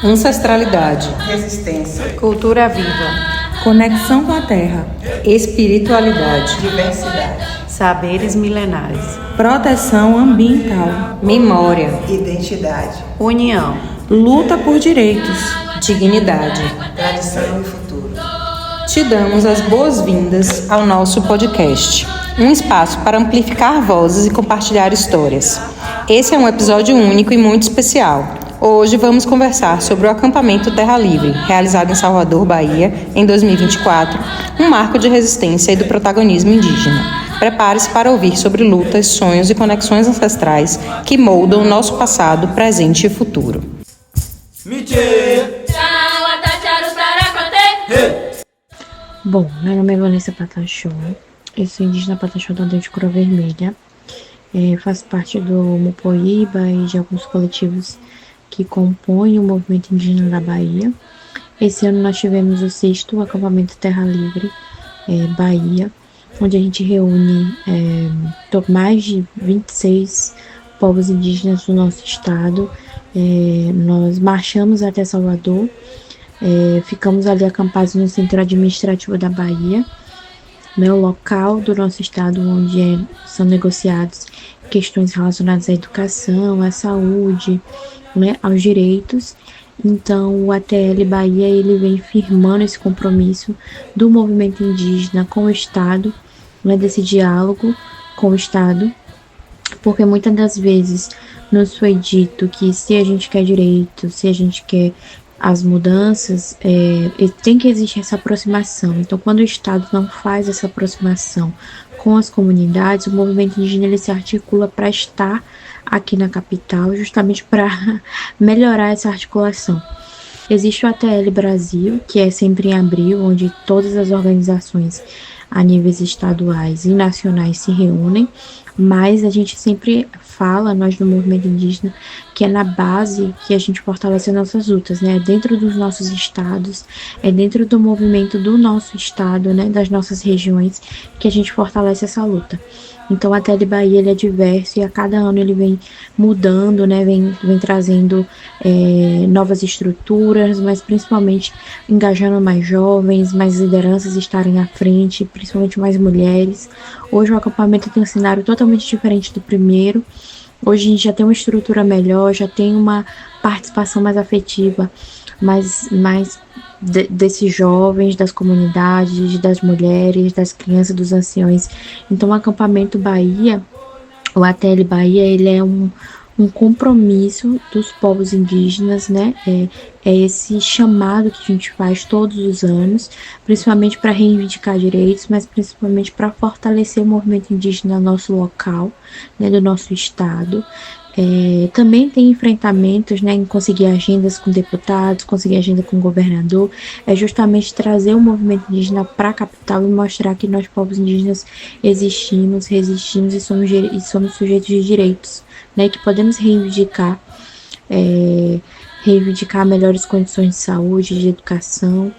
ancestralidade, resistência, cultura viva, conexão com a terra, espiritualidade, diversidade, saberes milenares, proteção ambiental, memória, identidade, união, luta por direitos, dignidade. tradição e futuro. Te damos as boas-vindas ao nosso podcast, um espaço para amplificar vozes e compartilhar histórias. Esse é um episódio único e muito especial. Hoje vamos conversar sobre o acampamento Terra Livre, realizado em Salvador, Bahia, em 2024, um marco de resistência e do protagonismo indígena. Prepare-se para ouvir sobre lutas, sonhos e conexões ancestrais que moldam o nosso passado, presente e futuro. Bom, meu nome é Vanessa Pataxó, eu sou indígena Pataxó da Aldeia de Coroa Vermelha, faço parte do Mupoíba e de alguns coletivos que compõem o movimento indígena da Bahia. Esse ano nós tivemos o 6º acampamento Terra Livre, Bahia, onde a gente reúne mais de 26 povos indígenas do nosso estado. Nós marchamos até Salvador, ficamos ali acampados no centro administrativo da Bahia, o local do nosso estado onde são negociados questões relacionadas à educação, à saúde, né, aos direitos. Então o ATL Bahia ele vem firmando esse compromisso do movimento indígena com o Estado, né, desse diálogo com o Estado, porque muitas das vezes nos foi dito que se a gente quer direito, se a gente quer as mudanças, tem que existir essa aproximação. Então, quando o Estado não faz essa aproximação com as comunidades, o movimento indígena ele se articula para estar aqui na capital, justamente para melhorar essa articulação. Existe o ATL Brasil, que é sempre em abril, onde todas as organizações a níveis estaduais e nacionais se reúnem, mas a gente sempre fala, nós do movimento indígena, que é na base que a gente fortalece as nossas lutas, né? É dentro dos nossos estados, é dentro do movimento do nosso estado, né? Das nossas regiões, que a gente fortalece essa luta. Então, o ATL Bahia ele é diverso e a cada ano ele vem mudando, né? Vem trazendo novas estruturas, mas principalmente engajando mais jovens, mais lideranças estarem à frente, principalmente mais mulheres. Hoje o acampamento tem um cenário totalmente diferente do primeiro. Hoje a gente já tem uma estrutura melhor, já tem uma participação mais afetiva, mais desses jovens, das comunidades, das mulheres, das crianças, dos anciões. Então o acampamento Bahia, o ATL Bahia, ele é um compromisso dos povos indígenas, né? É esse chamado que a gente faz todos os anos, principalmente para reivindicar direitos, mas principalmente para fortalecer o movimento indígena no nosso local, né, do nosso estado. Também tem enfrentamentos, né, em conseguir agendas com deputados, conseguir agenda com o governador, é justamente trazer o movimento indígena para a capital e mostrar que nós, povos indígenas, existimos, resistimos e somos sujeitos de direitos, né, que podemos reivindicar melhores condições de saúde, de educação,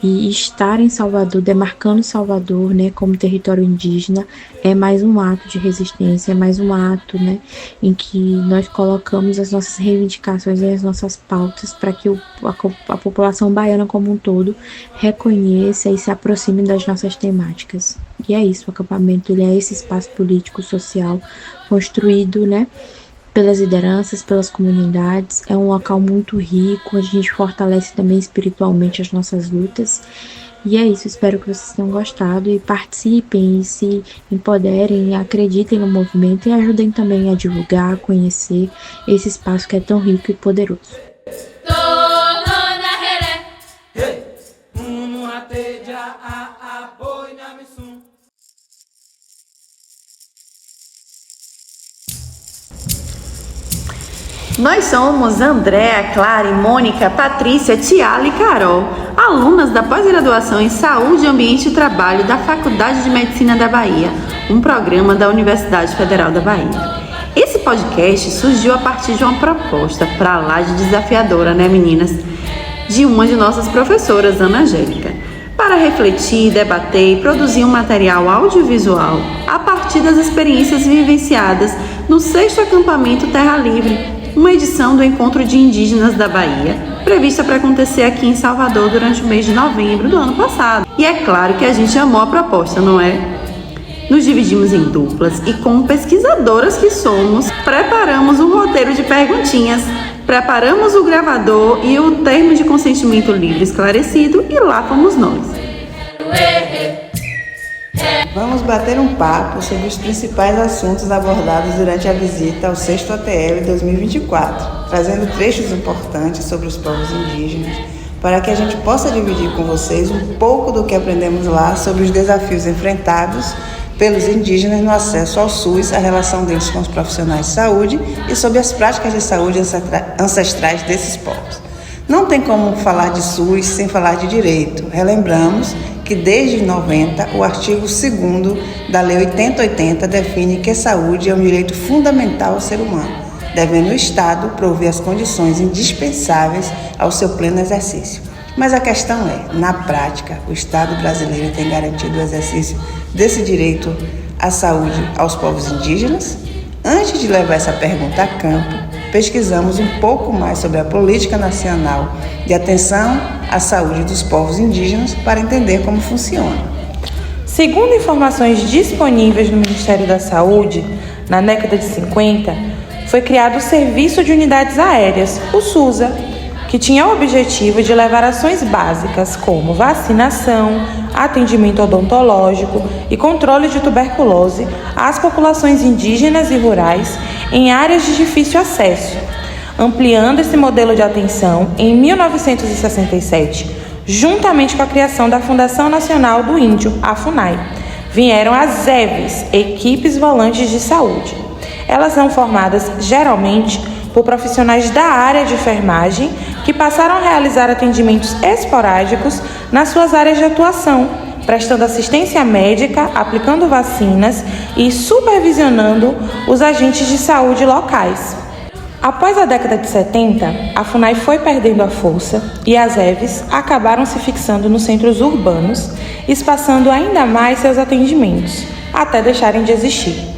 e estar em Salvador, demarcando Salvador, né, como território indígena, é mais um ato de resistência, é mais um ato, né, em que nós colocamos as nossas reivindicações e as nossas pautas para que a população baiana como um todo reconheça e se aproxime das nossas temáticas. E é isso, o acampamento ele é esse espaço político, social, construído, né, pelas lideranças, pelas comunidades. É um local muito rico, a gente fortalece também espiritualmente as nossas lutas. E é isso, espero que vocês tenham gostado e participem e se empoderem, acreditem no movimento e ajudem também a divulgar, a conhecer esse espaço que é tão rico e poderoso. Nós somos Andréa, Clara, Mônica, Patrícia, Tiala e Carol, alunas da pós-graduação em Saúde, Ambiente e Trabalho da Faculdade de Medicina da Bahia, um programa da Universidade Federal da Bahia. Esse podcast surgiu a partir de uma proposta pra lá de desafiadora, né, meninas? De uma de nossas professoras, Ana Angélica, para refletir, debater e produzir um material audiovisual a partir das experiências vivenciadas no 6º acampamento Terra Livre, uma edição do Encontro de Indígenas da Bahia, prevista para acontecer aqui em Salvador durante o mês de novembro do ano passado. E é claro que a gente amou a proposta, não é? Nos dividimos em duplas e, como pesquisadoras que somos, preparamos um roteiro de perguntinhas, preparamos o gravador e o termo de consentimento livre esclarecido e lá fomos nós. Vamos bater um papo sobre os principais assuntos abordados durante a visita ao 6º ATL 2024, trazendo trechos importantes sobre os povos indígenas, para que a gente possa dividir com vocês um pouco do que aprendemos lá sobre os desafios enfrentados pelos indígenas no acesso ao SUS, a relação deles com os profissionais de saúde e sobre as práticas de saúde ancestrais desses povos. Não tem como falar de SUS sem falar de direito. Relembramos que desde 90, o artigo 2º da Lei 8080 define que a saúde é um direito fundamental ao ser humano, devendo o Estado prover as condições indispensáveis ao seu pleno exercício. Mas a questão é, na prática, o Estado brasileiro tem garantido o exercício desse direito à saúde aos povos indígenas? Antes de levar essa pergunta a campo, pesquisamos um pouco mais sobre a Política Nacional de Atenção à Saúde dos Povos Indígenas para entender como funciona. Segundo informações disponíveis no Ministério da Saúde, na década de 50, foi criado o Serviço de Unidades Aéreas, o SUSA, que tinha o objetivo de levar ações básicas como vacinação, atendimento odontológico e controle de tuberculose às populações indígenas e rurais em áreas de difícil acesso. Ampliando esse modelo de atenção, em 1967, juntamente com a criação da Fundação Nacional do Índio, a FUNAI, vieram as EVs, Equipes Volantes de Saúde. Elas são formadas geralmente por profissionais da área de enfermagem que passaram a realizar atendimentos esporádicos nas suas áreas de atuação, prestando assistência médica, aplicando vacinas e supervisionando os agentes de saúde locais. Após a década de 70, a FUNAI foi perdendo a força e as EVs acabaram se fixando nos centros urbanos, espaçando ainda mais seus atendimentos, até deixarem de existir.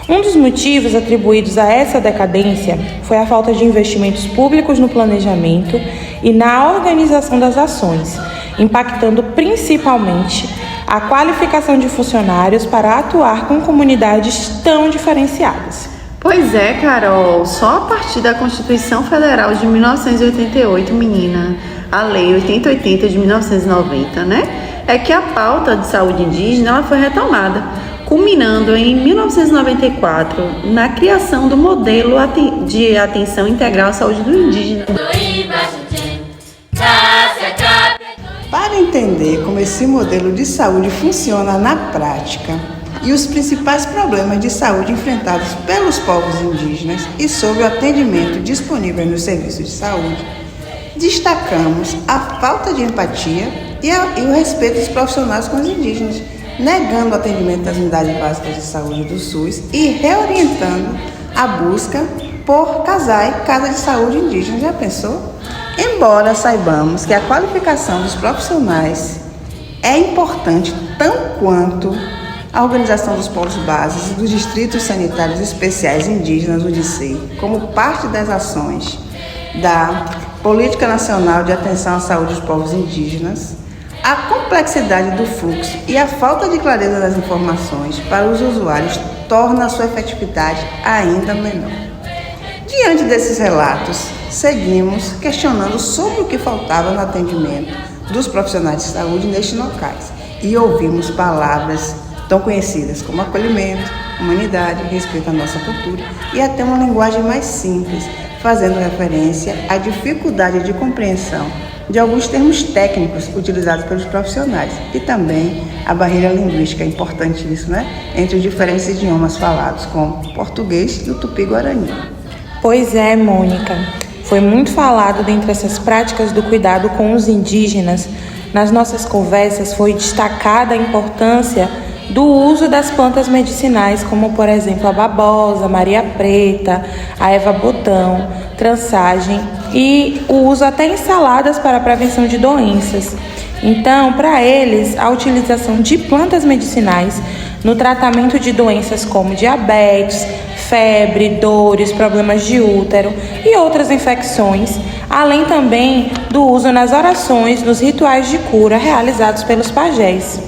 Um dos motivos atribuídos a essa decadência foi a falta de investimentos públicos no planejamento e na organização das ações, impactando principalmente a qualificação de funcionários para atuar com comunidades tão diferenciadas. Pois é, Carol, só a partir da Constituição Federal de 1988, menina, a Lei 8080 de 1990, né, é que a pauta de saúde indígena ela foi retomada, culminando em 1994 na criação do modelo de atenção integral à saúde do indígena. Para entender como esse modelo de saúde funciona na prática e os principais problemas de saúde enfrentados pelos povos indígenas e sobre o atendimento disponível nos serviços de saúde, destacamos a falta de empatia e o respeito dos profissionais com os indígenas, negando o atendimento das unidades básicas de saúde do SUS e reorientando a busca por casais e casa de saúde indígena. Já pensou? Embora saibamos que a qualificação dos profissionais é importante tão quanto a organização dos polos básicos e dos distritos sanitários especiais indígenas, o DICEI, como parte das ações da Política Nacional de Atenção à Saúde dos Povos Indígenas, a complexidade do fluxo e a falta de clareza das informações para os usuários torna a sua efetividade ainda menor. Diante desses relatos, seguimos questionando sobre o que faltava no atendimento dos profissionais de saúde nestes locais e ouvimos palavras tão conhecidas como acolhimento, humanidade, respeito à nossa cultura e até uma linguagem mais simples, fazendo referência à dificuldade de compreensão de alguns termos técnicos utilizados pelos profissionais e também a barreira linguística, importantíssima, né, entre os diferentes idiomas falados, como o português e o tupi-guarani. Pois é, Mônica. Foi muito falado dentre essas práticas do cuidado com os indígenas. Nas nossas conversas foi destacada a importância do uso das plantas medicinais, como por exemplo a babosa, Maria Preta, a Eva Botão, trançagem e o uso até em saladas para a prevenção de doenças. Então, para eles, a utilização de plantas medicinais no tratamento de doenças como diabetes, febre, dores, problemas de útero e outras infecções, além também do uso nas orações, nos rituais de cura realizados pelos pajés.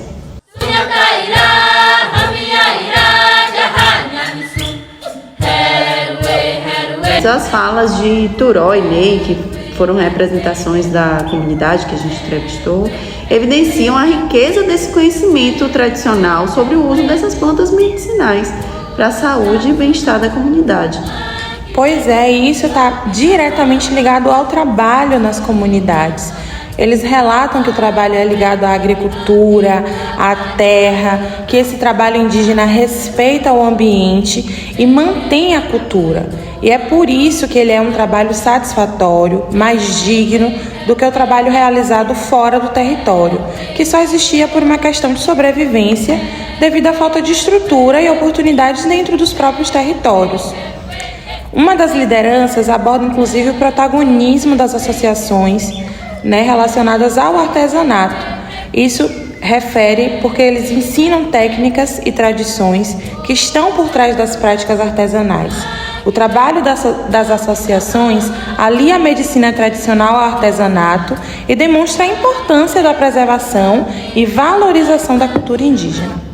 As falas de Turó e Ney, que foram representações da comunidade que a gente entrevistou, evidenciam a riqueza desse conhecimento tradicional sobre o uso dessas plantas medicinais para a saúde e bem-estar da comunidade. Pois é, e isso está diretamente ligado ao trabalho nas comunidades. Eles relatam que o trabalho é ligado à agricultura, à terra, que esse trabalho indígena respeita o ambiente e mantém a cultura. E é por isso que ele é um trabalho satisfatório, mais digno do que o trabalho realizado fora do território, que só existia por uma questão de sobrevivência devido à falta de estrutura e oportunidades dentro dos próprios territórios. Uma das lideranças aborda inclusive o protagonismo das associações, relacionadas ao artesanato. Isso refere porque eles ensinam técnicas e tradições que estão por trás das práticas artesanais. O trabalho das associações alia a medicina tradicional ao artesanato e demonstra a importância da preservação e valorização da cultura indígena.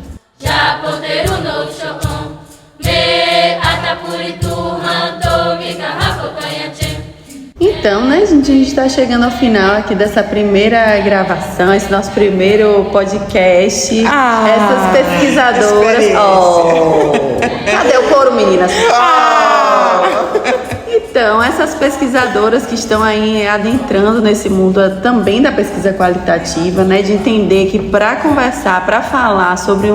Então, gente, a gente está chegando ao final aqui dessa primeira gravação, esse nosso primeiro podcast. Essas pesquisadoras. Cadê o coro, meninas? Então, essas pesquisadoras que estão aí adentrando nesse mundo também da pesquisa qualitativa, de entender que para conversar, para falar sobre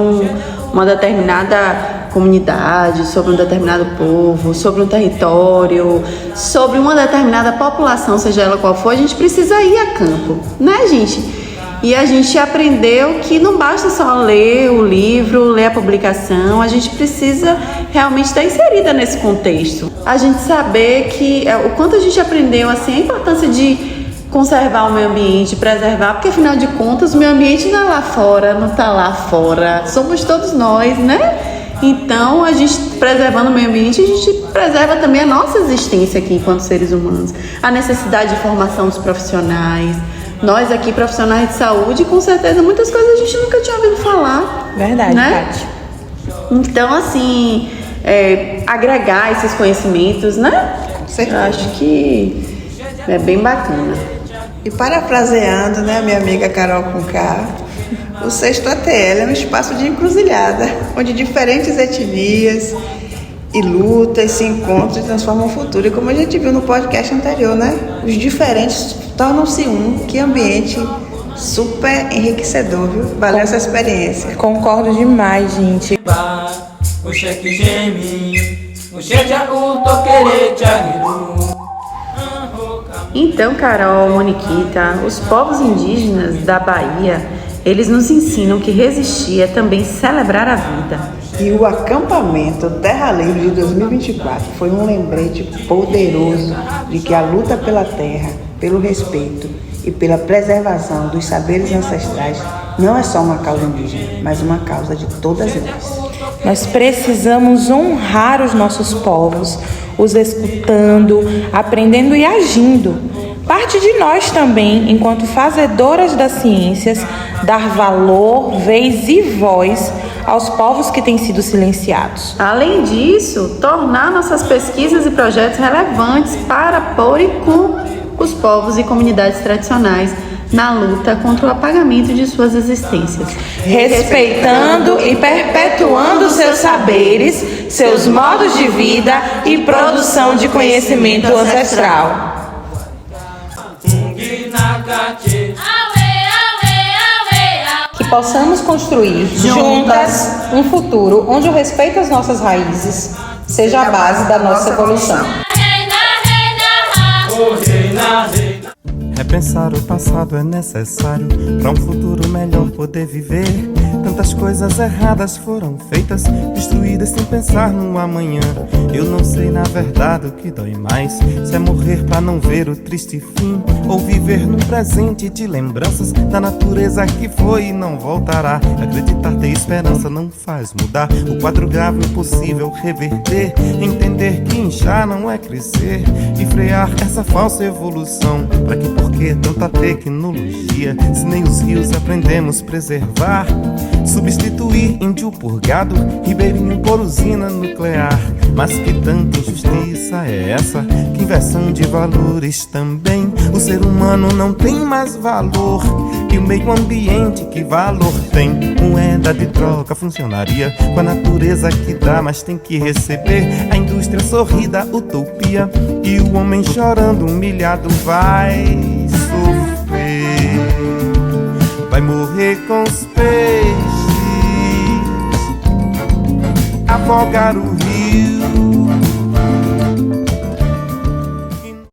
uma determinada comunidade, sobre um determinado povo, sobre um território, sobre uma determinada população, seja ela qual for, a gente precisa ir a campo, gente? E a gente aprendeu que não basta só ler o livro, ler a publicação, a gente precisa realmente estar inserida nesse contexto. A gente saber que o quanto a gente aprendeu, assim, a importância de conservar o meio ambiente, preservar, porque afinal de contas o meio ambiente não é lá fora, não está lá fora, somos todos nós, Então, a gente preservando o meio ambiente, a gente preserva também a nossa existência aqui enquanto seres humanos. A necessidade de formação dos profissionais. Nós aqui, profissionais de saúde, com certeza muitas coisas a gente nunca tinha ouvido falar. Verdade, Tati. Então, assim, agregar esses conhecimentos, Com certeza. Eu acho que é bem bacana. E parafraseando, minha amiga Carol Conká, o Sexto ATL é um espaço de encruzilhada, onde diferentes etnias e lutas se encontram e transformam o futuro. E como a gente viu no podcast anterior, os diferentes tornam-se um. Que ambiente super enriquecedor, viu? Valeu essa experiência. Concordo demais, gente. Então, Carol, Moniquita, os povos indígenas da Bahia, eles nos ensinam que resistir é também celebrar a vida. E o acampamento Terra Livre de 2024 foi um lembrete poderoso de que a luta pela terra, pelo respeito e pela preservação dos saberes ancestrais não é só uma causa indígena, mas uma causa de todas nós. Nós precisamos honrar os nossos povos, os escutando, aprendendo e agindo. Parte de nós também, enquanto fazedoras das ciências, dar valor, vez e voz aos povos que têm sido silenciados. Além disso, tornar nossas pesquisas e projetos relevantes para pôr e com os povos e comunidades tradicionais na luta contra o apagamento de suas existências. Respeitando e perpetuando seus saberes, seus modos de vida e produção de conhecimento ancestral. Que possamos construir juntas um futuro onde o respeito às nossas raízes seja a base da nossa evolução. Repensar o passado é necessário para um futuro melhor poder viver. Tantas coisas erradas foram feitas, destruídas sem pensar no amanhã. Eu não sei nada verdade o que dói mais. Se é morrer pra não ver o triste fim, ou viver num presente de lembranças da natureza que foi e não voltará. Acreditar, ter esperança não faz mudar o quadro grave, impossível reverter. Entender que inchar não é crescer e frear essa falsa evolução. Pra que por que tanta tecnologia, se nem os rios aprendemos preservar? Substituir índio por gado, ribeirinho por usina nuclear. Mas que tanta injustiça é essa? Que inversão de valores também. O ser humano não tem mais valor, e o meio ambiente que valor tem? Moeda de troca funcionaria com a natureza que dá, mas tem que receber. A indústria sorrida, utopia, e o homem chorando humilhado vai sofrer. Vai morrer com os peixes, afogar o rio,